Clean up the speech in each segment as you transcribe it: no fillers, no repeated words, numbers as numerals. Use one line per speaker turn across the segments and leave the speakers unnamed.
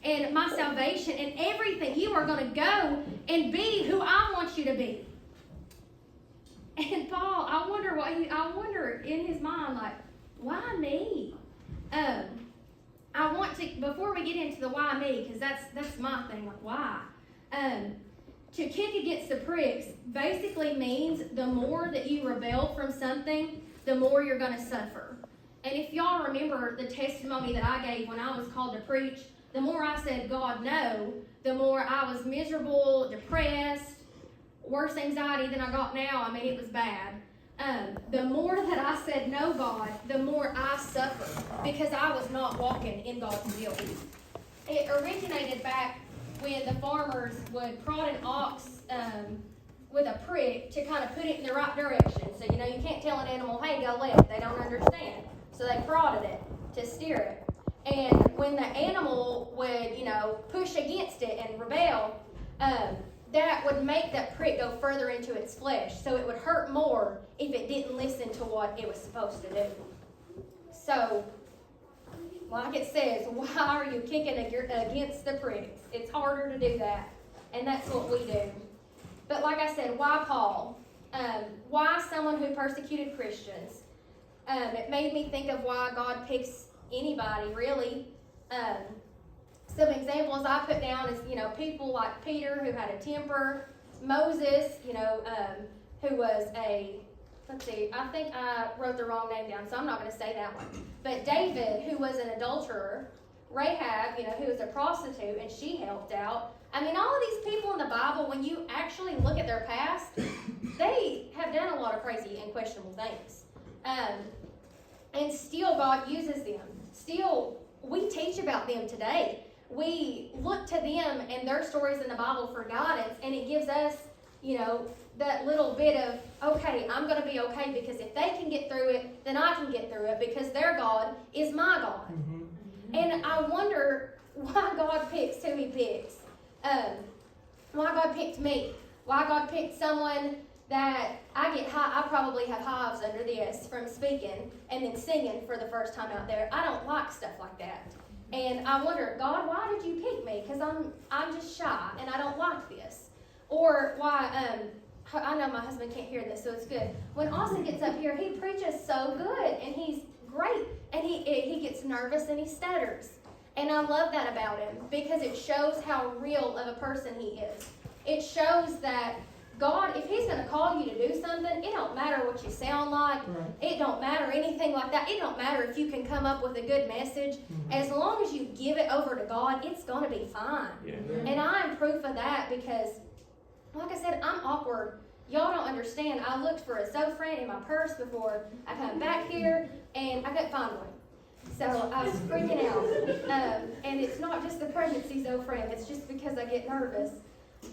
and my salvation and everything. You are going to go and be who I want you to be. And Paul, I wonder in his mind, like, why me? I want to, before we get into the why me, because that's my thing, like, why? To kick against the pricks basically means the more that you rebel from something, the more you're going to suffer. And if y'all remember the testimony that I gave when I was called to preach, the more I said, God, no, the more I was miserable, depressed, worse anxiety than I got now. I mean, it was bad. The more that I said, no, God, the more I suffered because I was not walking in God's will. It originated back when the farmers would prod an ox with a prick to kind of put it in the right direction. So, you can't tell an animal, hey, go left. They don't understand. So they prodded it to steer it. And when the animal would, push against it and rebel, that would make that prick go further into its flesh. So it would hurt more if it didn't listen to what it was supposed to do. So, like it says, why are you kicking against the pricks? It's harder to do that. And that's what we do. But like I said, why Paul? Why someone who persecuted Christians? It made me think of why God picks anybody, really. Some examples I put down is, people like Peter who had a temper, Moses, who was I think I wrote the wrong name down, so I'm not going to say that one. But David, who was an adulterer, Rahab, who was a prostitute, and she helped out. I mean, all of these people in the Bible, when you actually look at their past, they have done a lot of crazy and questionable things. And still God uses them. Still, we teach about them today. We look to them and their stories in the Bible for guidance, and it gives us, that little bit of, okay, I'm going to be okay because if they can get through it, then I can get through it because their God is my God. Mm-hmm. And I wonder why God picks who he picks. Why God picked me. Why God picked someone that I probably have hives under this from speaking and then singing for the first time out there. I don't like stuff like that. And I wonder, God, why did you pick me? Because I'm just shy and I don't like this. Or why, I know my husband can't hear this, so it's good. When Austin gets up here, he preaches so good and he's great. And he gets nervous and he stutters. And I love that about him because it shows how real of a person he is. It shows that God, if he's going to call you to do something, it don't matter what you sound like. Right. It don't matter anything like that. It don't matter if you can come up with a good message. Mm-hmm. As long as you give it over to God, it's going to be fine. Yeah. And I'm proof of that because, like I said, I'm awkward. Y'all don't understand. I looked for a Zofran in my purse before I come back here, and I couldn't find one. So I was freaking out. And it's not just the pregnancy Zofran. It's just because I get nervous.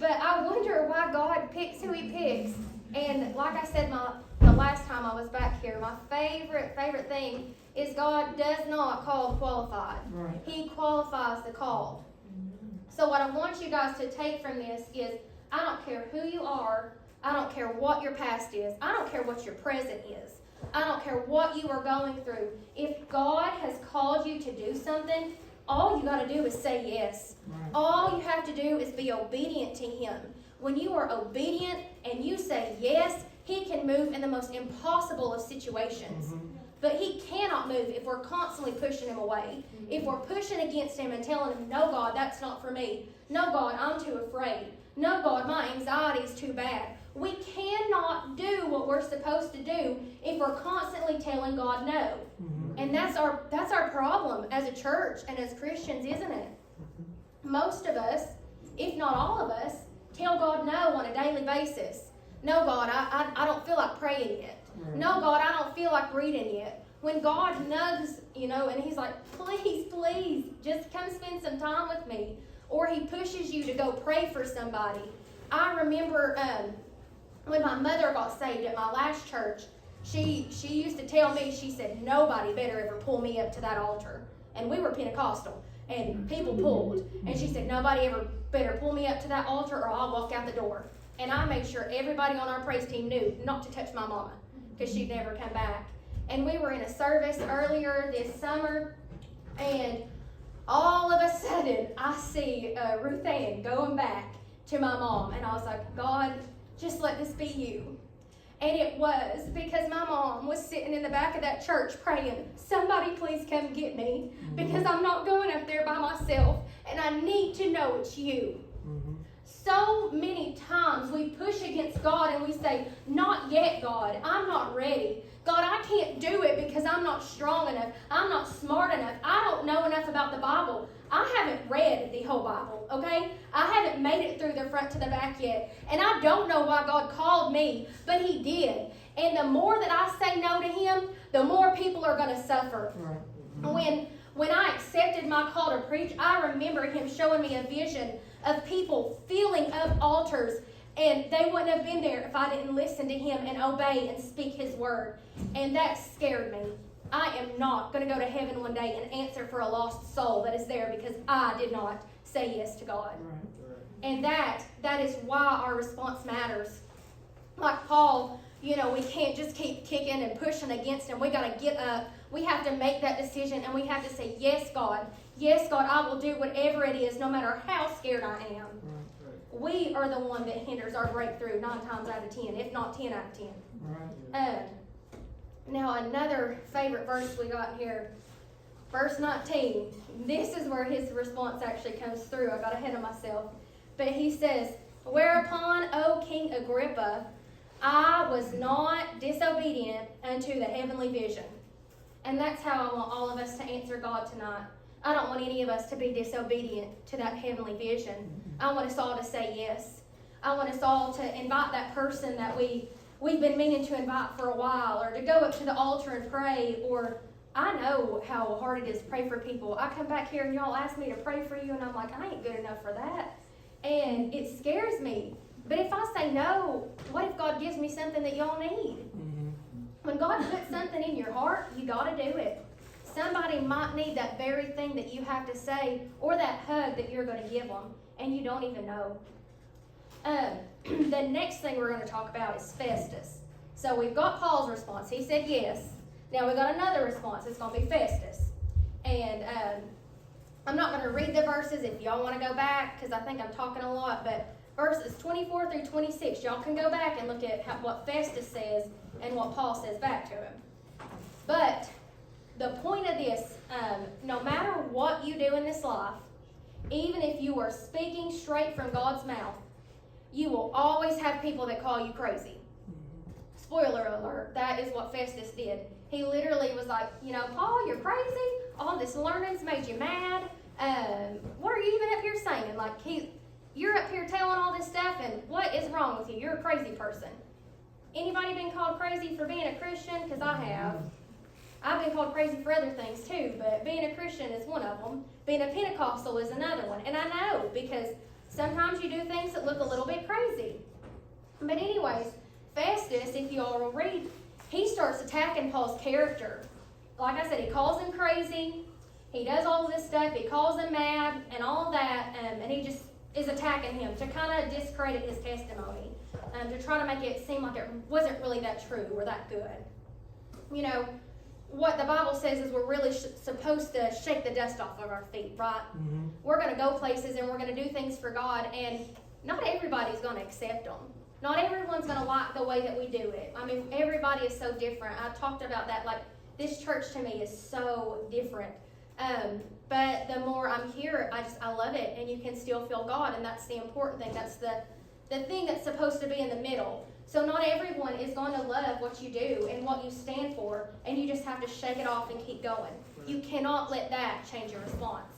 But I wonder why God picks who he picks. And like I said the last time I was back here, my favorite thing is God does not call the qualified. Right. He qualifies the called. So what I want you guys to take from this is I don't care who you are. I don't care what your past is. I don't care what your present is. I don't care what you are going through. If God has called you to do something, all you got to do is say yes. Right. All you have to do is be obedient to him. When you are obedient and you say yes, he can move in the most impossible of situations. Mm-hmm. But he cannot move if we're constantly pushing him away. Mm-hmm. If we're pushing against him and telling him, no, God, that's not for me. No, God, I'm too afraid. No, God, my anxiety is too bad. We cannot do what we're supposed to do if we're constantly telling God no. Mm-hmm. And that's our problem as a church and as Christians, isn't it? Mm-hmm. Most of us, if not all of us, tell God no on a daily basis. No, God, I don't feel like praying yet. Right. No, God, I don't feel like reading yet. When God nugs, and he's like, please, just come spend some time with me. Or he pushes you to go pray for somebody. I remember when my mother got saved at my last church, she used to tell me, she said, nobody better ever pull me up to that altar. And we were Pentecostal, and people pulled. And she said, nobody ever better pull me up to that altar or I'll walk out the door. And I made sure everybody on our praise team knew not to touch my mama because she'd never come back. And we were in a service earlier this summer, and all of a sudden, I see Ruth Ann going back to my mom, and I was like, God, just let this be you. And it was, because my mom was sitting in the back of that church praying, somebody please come get me, because I'm not going up there by myself, and I need to know it's you. So many times we push against God and we say, not yet, God, I'm not ready. God, I can't do it because I'm not strong enough. I'm not smart enough. I don't know enough about the Bible. I haven't read the whole Bible, okay? I haven't made it through the front to the back yet. And I don't know why God called me, but he did. And the more that I say no to him, the more people are going to suffer. When I accepted my call to preach, I remember him showing me a vision of people filling up altars, and they wouldn't have been there if I didn't listen to him and obey and speak his word. And that scared me. I am not going to go to heaven one day and answer for a lost soul that is there because I did not say yes to God. And that is why our response matters. Like Paul, we can't just keep kicking and pushing against him. We got to get up. We have to make that decision, and we have to say, yes, God. Yes, God, I will do whatever it is, no matter how scared I am. We are the one that hinders our breakthrough 9 times out of 10, if not 10 out of 10. Now, another favorite verse we got here, verse 19. This is where his response actually comes through. I got ahead of myself. But he says, whereupon, O King Agrippa, I was not disobedient unto the heavenly vision. And that's how I want all of us to answer God tonight. I don't want any of us to be disobedient to that heavenly vision. I want us all to say yes. I want us all to invite that person that we've been meaning to invite for a while, or to go up to the altar and pray, or I know how hard it is to pray for people. I come back here and y'all ask me to pray for you, and I'm like, I ain't good enough for that. And it scares me. But if I say no, what if God gives me something that y'all need? When God puts something in your heart, you got to do it. Somebody might need that very thing that you have to say, or that hug that you're going to give them, and you don't even know. The next thing we're going to talk about is Festus. So we've got Paul's response. He said yes. Now we've got another response. It's going to be Festus. And I'm not going to read the verses if y'all want to go back, because I think I'm talking a lot, but verses 24 through 26, y'all can go back and look at what Festus says and what Paul says back to him. But the point of this, no matter what you do in this life, even if you are speaking straight from God's mouth, you will always have people that call you crazy. Spoiler alert, that is what Festus did. He literally was like, Paul, you're crazy. All this learning's made you mad. What are you even up here saying? Like, you're up here telling all this stuff, and what is wrong with you? You're a crazy person. Anybody been called crazy for being a Christian? Because I have. I've been called crazy for other things too, but being a Christian is one of them. Being a Pentecostal is another one. And I know, because sometimes you do things that look a little bit crazy. But anyways, Festus, if you all will read, he starts attacking Paul's character. Like I said, he calls him crazy. He does all this stuff. He calls him mad and all of that. And he just is attacking him to kind of discredit his testimony. To try to make it seem like it wasn't really that true or that good. What the Bible says is we're really supposed to shake the dust off of our feet, right? We're going to go places and we're going to do things for God, and not everybody's going to accept them. Not everyone's going to like the way that we do it. I mean, everybody is so different. I talked about that. Like, this church to me is so different. But the more I'm here, I love it, and you can still feel God, and that's the important thing. That's the thing that's supposed to be in the middle. So not everyone is going to love what you do and what you stand for, and you just have to shake it off and keep going. You cannot let that change your response.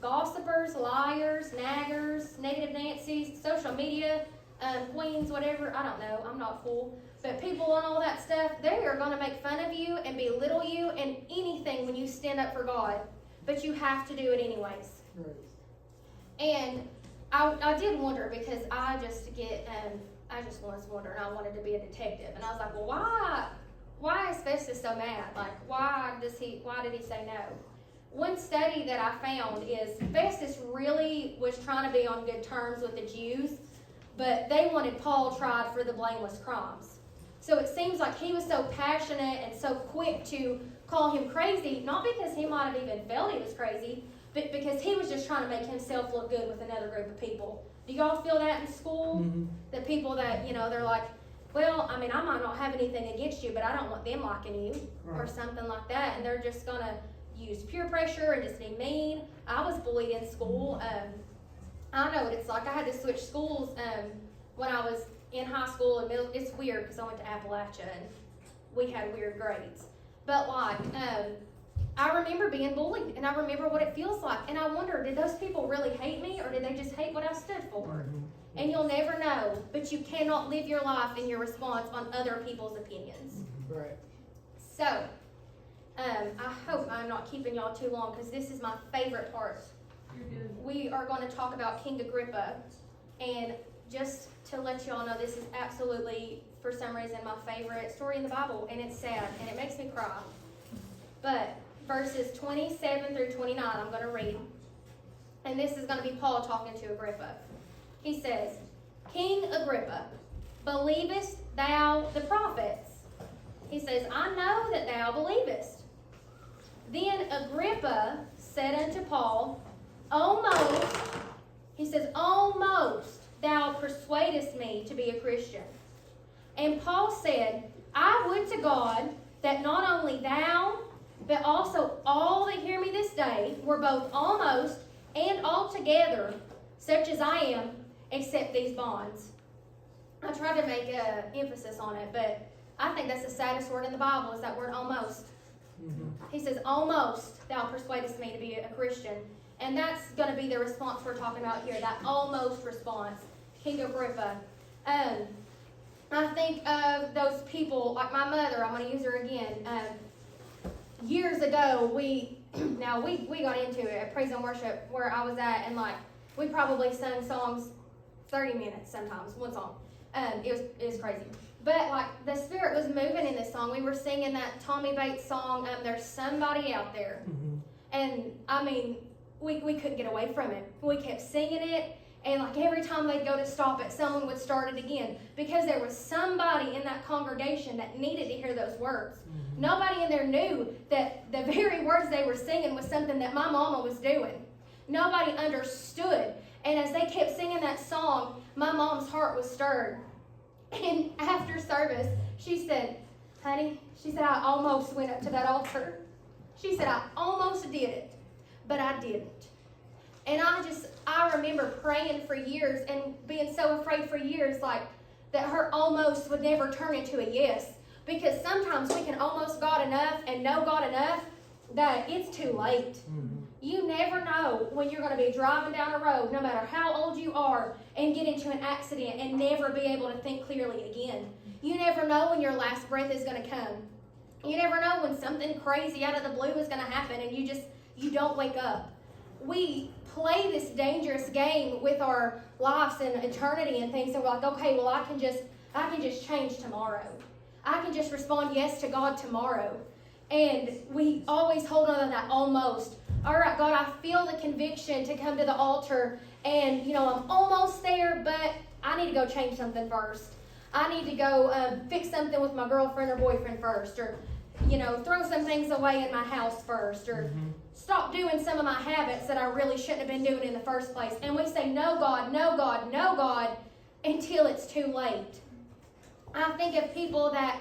Gossipers, liars, naggers, negative Nancy's, social media, queens, whatever, I don't know, I'm not fool. But people and all that stuff, they are going to make fun of you and belittle you and anything when you stand up for God. But you have to do it anyways. And I did wonder, because I just once wondered, and I wanted to be a detective. And I was like, well, why is Festus so mad? Like, why did he say no? One study that I found is Festus really was trying to be on good terms with the Jews, but they wanted Paul tried for the blameless crimes. So it seems like he was so passionate and so quick to call him crazy, not because he might have even felt he was crazy, because he was just trying to make himself look good with another group of people. Do y'all feel that in school?
Mm-hmm.
The people that, they're like, well, I mean, I might not have anything against you, but I don't want them liking you, or something like that, and they're just gonna use peer pressure and just be mean. I was bullied in school. I know what it's like. I had to switch schools when I was in high school and middle. It's weird because I went to Appalachia and we had weird grades. But I remember being bullied, and I remember what it feels like. And I wonder, did those people really hate me, or did they just hate what I stood for?
Mm-hmm.
And you'll never know, but you cannot live your life and your response on other people's opinions.
Right.
So, I hope I'm not keeping y'all too long, because this is my favorite part.
You're good.
We are going to talk about King Agrippa, and just to let y'all know, this is absolutely, for some reason, my favorite story in the Bible, and it's sad, and it makes me cry. But verses 27 through 29, I'm going to read, and this is going to be Paul talking to Agrippa. He says, King Agrippa, believest thou the prophets? He says, I know that thou believest. Then Agrippa said unto Paul, almost thou persuadest me to be a Christian. And Paul said, I would to God that not only thou, but also all that hear me this day were both almost and altogether such as I am, except these bonds. I tried to make an emphasis on it, but I think that's the saddest word in the Bible, is that word almost.
Mm-hmm.
He says, almost thou persuadest me to be a Christian. And that's going to be the response we're talking about here, that almost response. King Agrippa. I think of those people, like my mother, I'm going to use her again. Years ago, we got into it at praise and worship where I was at, and we probably sung songs 30 minutes sometimes, one song. It was crazy. But the Spirit was moving in this song. We were singing that Tommy Bates song, There's Somebody Out There.
Mm-hmm.
And I mean, we couldn't get away from it. We kept singing it, and every time they'd go to stop it, someone would start it again, because there was somebody in that congregation that needed to hear those words. Mm-hmm. Nobody in there knew that the very words they were singing was something that my mama was doing. Nobody understood. And as they kept singing that song, my mom's heart was stirred. And after service, she said, honey, she said, I almost went up to that altar. She said, I almost did it, but I didn't. And I remember praying for years and being so afraid for years, that her almost would never turn into a yes. Because sometimes we can almost God enough and know God enough that it's too late. Mm-hmm. You never know when you're going to be driving down a road, no matter how old you are, and get into an accident and never be able to think clearly again. You never know when your last breath is going to come. You never know when something crazy out of the blue is going to happen and you don't wake up. We play this dangerous game with our lives and eternity and things, and we're like, okay, well, I can just change tomorrow. I can just respond yes to God tomorrow. And we always hold on to that almost. All right, God, I feel the conviction to come to the altar, and, I'm almost there, but I need to go change something first. I need to go fix something with my girlfriend or boyfriend first, or, throw some things away in my house first, or stop doing some of my habits that I really shouldn't have been doing in the first place. And we say, no, God, no, God, no, God, until it's too late. I think of people that,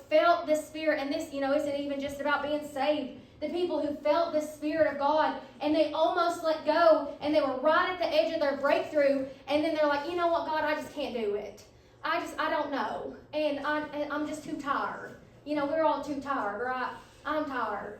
felt the Spirit, and this, isn't even just about being saved. The people who felt the Spirit of God, and they almost let go, and they were right at the edge of their breakthrough, and then they're like, you know what, God, I just can't do it. I don't know, and I'm just too tired. We're all too tired, right? I'm tired.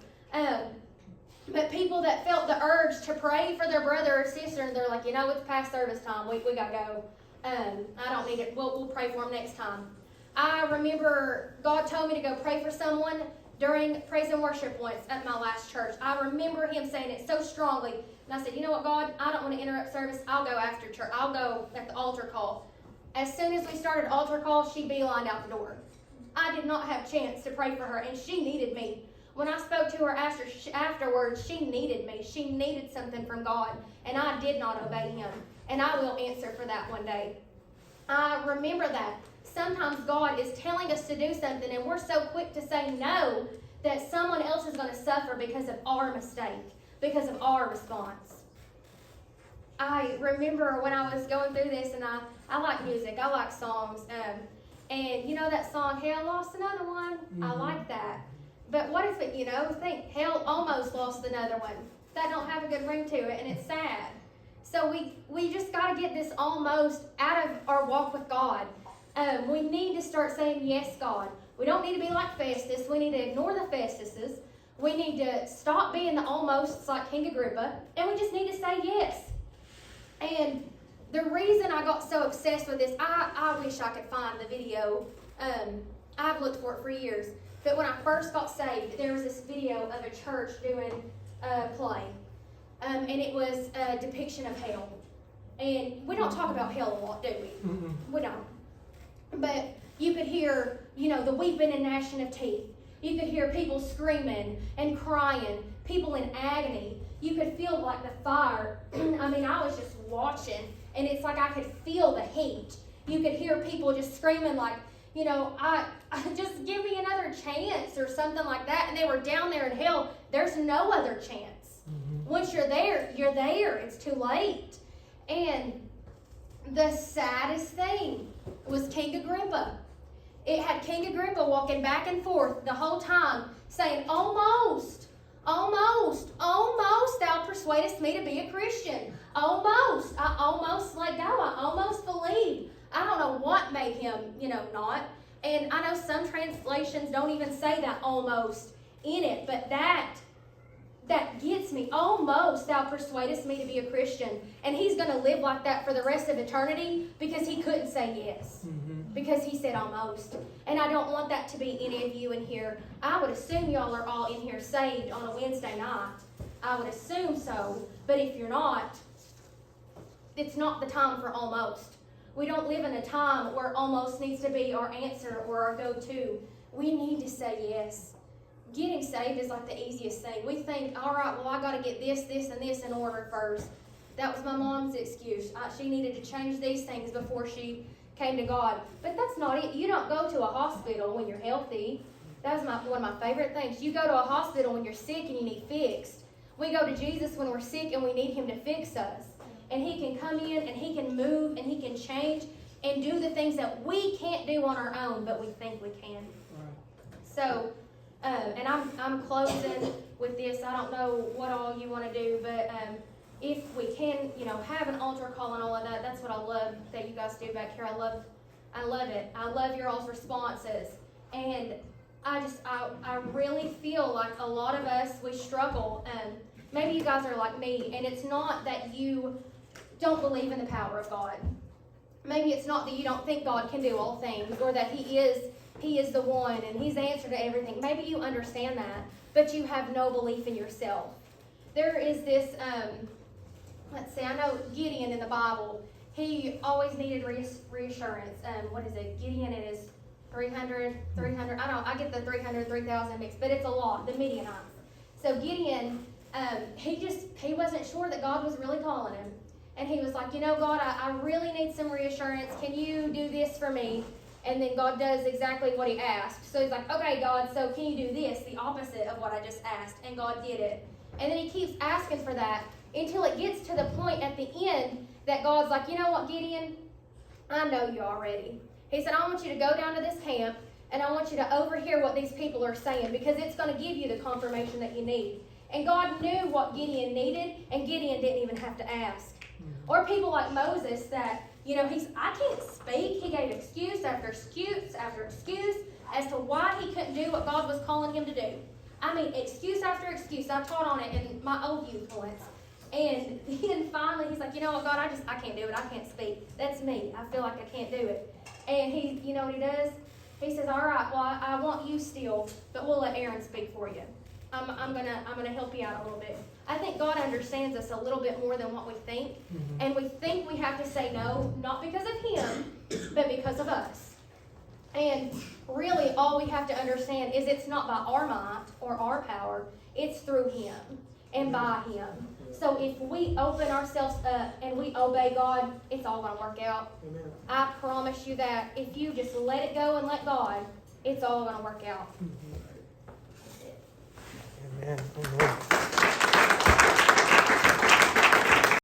But people that felt the urge to pray for their brother or sister, and they're like, it's past service time, we gotta go. I don't need it. We'll pray for them next time. I remember God told me to go pray for someone during praise and worship once at my last church. I remember him saying it so strongly. And I said, you know what, God, I don't want to interrupt service. I'll go after church. I'll go at the altar call. As soon as we started altar call, she beelined out the door. I did not have a chance to pray for her, and she needed me. When I spoke to her afterwards, she needed me. She needed something from God, and I did not obey him. And I will answer for that one day. I remember that. Sometimes God is telling us to do something, and we're so quick to say no that someone else is going to suffer because of our mistake. because of our response. I remember when I was going through this, and I like music, I like songs, and you know that song, Hell Lost Another One? Mm-hmm. I like that. But what if it, think Hell Almost Lost Another One? That don't have a good ring to it, and it's sad. So we just got to get this almost out of our walk with God. We need to start saying, yes, God. We don't need to be like Festus. We need to ignore the Festuses. We need to stop being the almosts like King Agrippa, and we just need to say yes. And the reason I got so obsessed with this, I wish I could find the video. I've looked for it for years. But when I first got saved, there was this video of a church doing a play. And it was a depiction of hell. And we don't talk about hell a lot, do we? Mm-mm. We don't. But you could hear, the weeping and gnashing of teeth. You could hear people screaming and crying, people in agony. You could feel like the fire. I was just watching, and it's like I could feel the heat. You could hear people just screaming like, I just give me another chance or something like that. And they were down there in hell. There's no other chance. Mm-hmm. Once you're there, you're there. It's too late. And the saddest thing was King Agrippa. It had King Agrippa walking back and forth the whole time saying, almost thou persuadest me to be a Christian. I almost let go. I almost believed. I don't know what made him, not. And I know some translations don't even say that almost in it, but that gets me. Almost thou persuadest me to be a Christian. And he's going to live like that for the rest of eternity because he couldn't say yes. Mm-hmm. Because he said almost. And I don't want that to be any of you in here. I would assume y'all are all in here saved on a Wednesday night. I would assume so. But if you're not, it's not the time for almost. We don't live in a time where almost needs to be our answer or our go-to. We need to say yes. Getting saved is like the easiest thing. We think, all right, well, I got to get this, and this in order first. That was my mom's excuse. She needed to change these things before she came to God. But that's not it. You don't go to a hospital when you're healthy. That was one of my favorite things. You go to a hospital when you're sick and you need fixed. We go to Jesus when we're sick and we need him to fix us. And he can come in and he can move and he can change and do the things that we can't do on our own, but we think we can. Right. So, and I'm closing with this. I don't know what all you want to do, but if we can, have an altar call and all of that, that's what I love that you guys do back here. I love it. I love your all's responses. And I really feel like a lot of us, we struggle. Maybe you guys are like me, and it's not that you don't believe in the power of God. Maybe it's not that you don't think God can do all things, or that He is the one and He's the answer to everything. Maybe you understand that, but you have no belief in yourself. There is this, let's see, I know Gideon in the Bible, he always needed reassurance. What is it? Gideon, it is 300, I get the 300, 3,000 mixed, but it's a lot, the Midianites. So Gideon, he wasn't sure that God was really calling him. And he was like, God, I really need some reassurance. Can you do this for me? And then God does exactly what he asked. So he's like, okay, God, so can you do this, the opposite of what I just asked? And God did it. And then he keeps asking for that until it gets to the point at the end that God's like, you know what, Gideon? I know you already. He said, I want you to go down to this camp, and I want you to overhear what these people are saying, because it's going to give you the confirmation that you need. And God knew what Gideon needed, and Gideon didn't even have to ask. Or people like Moses that, I can't speak. He gave excuse after excuse after excuse as to why he couldn't do what God was calling him to do. I mean, excuse after excuse. I taught on it in my old youth once. And then finally he's like, you know what, God, I can't do it. I can't speak. That's me. I feel like I can't do it. And he, you know what he does? He says, all right, well, I want you still, but we'll let Aaron speak for you. I'm gonna help you out a little bit. I think God understands us a little bit more than what we think. Mm-hmm. And we think we have to say no, not because of him, but because of us. And really all we have to understand is it's not by our might or our power, it's through him and by him. So if we open ourselves up and we obey God, it's all going to work out. Amen. I promise you that. If you just let it go and let God, it's all going to work out.
Amen. Amen.